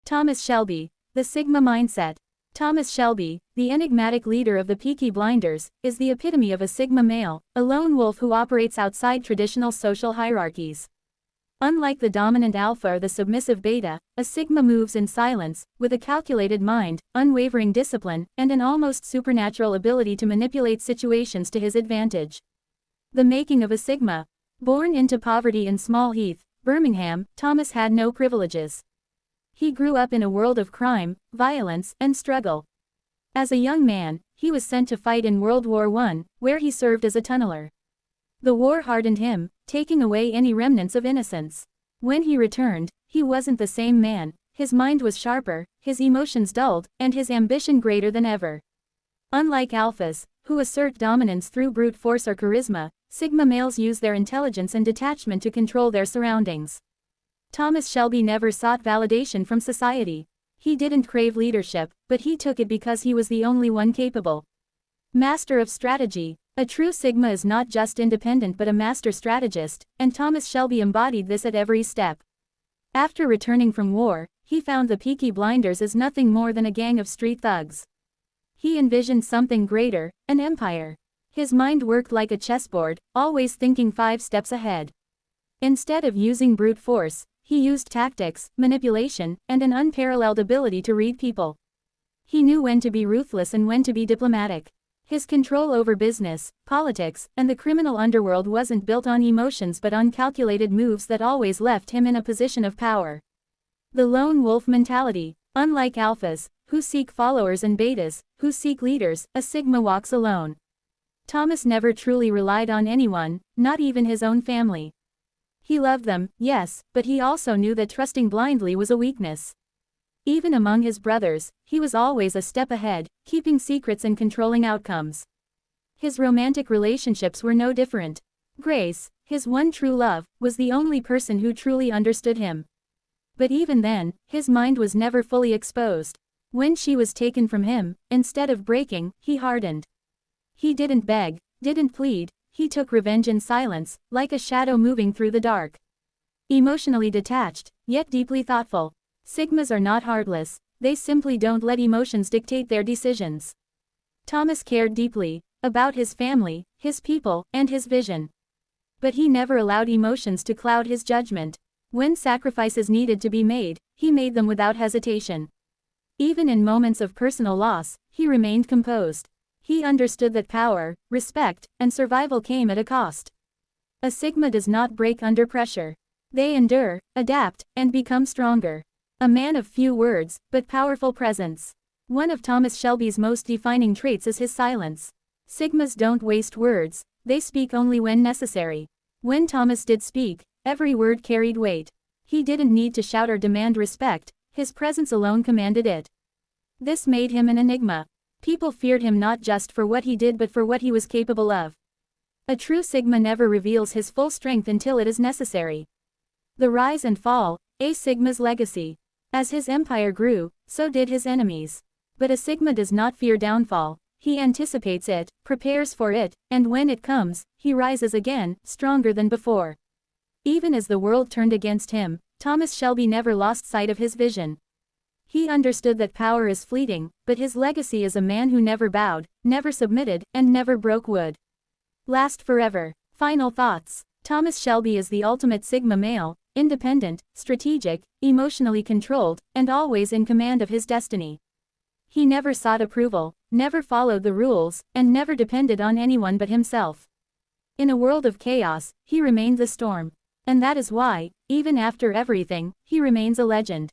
Thomas Shelby, the Sigma mindset. Thomas Shelby, the enigmatic leader of the Peaky Blinders, is the epitome of a Sigma male, a lone wolf who operates outside traditional social hierarchies. Unlike the dominant alpha or the submissive beta, a Sigma moves in silence, with a calculated mind, unwavering discipline, and an almost supernatural ability to manipulate situations to his advantage. The making of a Sigma. Born into poverty in Small Heath, Birmingham, Thomas had no privileges. He grew up in a world of crime, violence, and struggle. As a young man, he was sent to fight in World War I, where he served as a tunneler. The war hardened him, taking away any remnants of innocence. When he returned, he wasn't the same man. His mind was sharper, his emotions dulled, and his ambition greater than ever. Unlike alphas, who assert dominance through brute force or charisma, Sigma males use their intelligence and detachment to control their surroundings. Thomas Shelby never sought validation from society. He didn't crave leadership, but he took it because he was the only one capable. Master of strategy. A true Sigma is not just independent but a master strategist, and Thomas Shelby embodied this at every step. After returning from war, he found the Peaky Blinders as nothing more than a gang of street thugs. He envisioned something greater, an empire. His mind worked like a chessboard, always thinking 5 steps ahead. Instead of using brute force, he used tactics, manipulation, and an unparalleled ability to read people. He knew when to be ruthless and when to be diplomatic. His control over business, politics, and the criminal underworld wasn't built on emotions but on calculated moves that always left him in a position of power. The lone wolf mentality. Unlike alphas, who seek followers, and betas, who seek leaders, a Sigma walks alone. Thomas never truly relied on anyone, not even his own family. He loved them, yes, but he also knew that trusting blindly was a weakness. Even among his brothers, he was always a step ahead, keeping secrets and controlling outcomes. His romantic relationships were no different. Grace, his one true love, was the only person who truly understood him. But even then, his mind was never fully exposed. When she was taken from him, instead of breaking, he hardened. He didn't beg, didn't plead, he took revenge in silence, like a shadow moving through the dark. Emotionally detached, yet deeply thoughtful. Sigmas are not heartless, they simply don't let emotions dictate their decisions. Thomas cared deeply about his family, his people, and his vision. But he never allowed emotions to cloud his judgment. When sacrifices needed to be made, he made them without hesitation. Even in moments of personal loss, he remained composed. He understood that power, respect, and survival came at a cost. A Sigma does not break under pressure. They endure, adapt, and become stronger. A man of few words, but powerful presence. One of Thomas Shelby's most defining traits is his silence. Sigmas don't waste words, they speak only when necessary. When Thomas did speak, every word carried weight. He didn't need to shout or demand respect, his presence alone commanded it. This made him an enigma. People feared him not just for what he did but for what he was capable of. A true Sigma never reveals his full strength until it is necessary. The rise and fall, a Sigma's legacy. As his empire grew, so did his enemies. But a Sigma does not fear downfall, he anticipates it, prepares for it, and when it comes, he rises again, stronger than before. Even as the world turned against him, Thomas Shelby never lost sight of his vision. He understood that power is fleeting, but his legacy is a man who never bowed, never submitted, and never broke wood. Last forever. Final thoughts. Thomas Shelby is the ultimate Sigma male, independent, strategic, emotionally controlled, and always in command of his destiny. He never sought approval, never followed the rules, and never depended on anyone but himself. In a world of chaos, he remained the storm. And that is why, even after everything, he remains a legend.